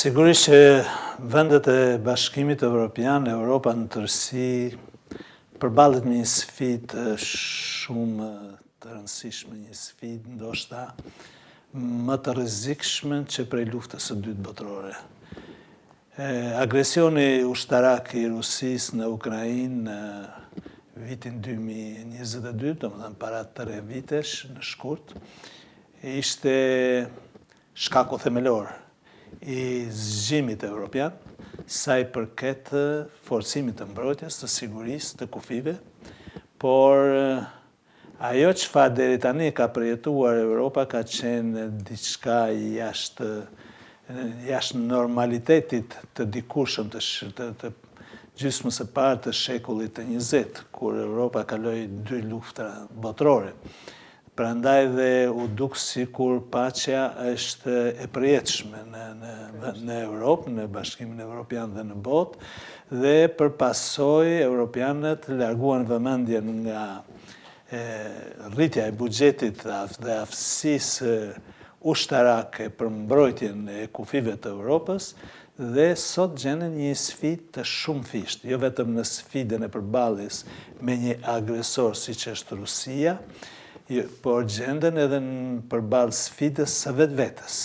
Sigurisht që vendet e Bashkimit Evropian, Europa në tërësi, përballet me një sfidë shumë të rëndësishme, një sfidë ndoshta më të rrezikshme që prej luftës së dytë botërore. Agresioni ushtarak i Rusisë në Ukrainë në vitin 2022, domethënë para 3 vitesh në shkurt, ishte shkaku themelor i zgjimit evropian, sa i përket forcimit të mbrojtjes, të sigurisë, të kufive, por ajo çfarë deri tani ka përjetuar Europa ka qenë diçka jashtë normalitetit të dikurshëm të gjysmës së parë të shekullit të 20, kur Europa kaloi 2 luftra botërore. Prandaj dhe u duk sikur paqja është e përjetshme në Europë, në Bashkimin Evropian dhe në botë, dhe për pasojë europianët larguan vëmendjen nga rritja e buxhetit dhe aftësisë ushtarake për mbrojtjen e kufive të Europës, dhe sot gjenden një sfidë të shumëfishtë, jo vetëm në sfidën e përballjes me një agresor siç është Rusia, por gjenden edhe në përballë sfidës së vetvetes.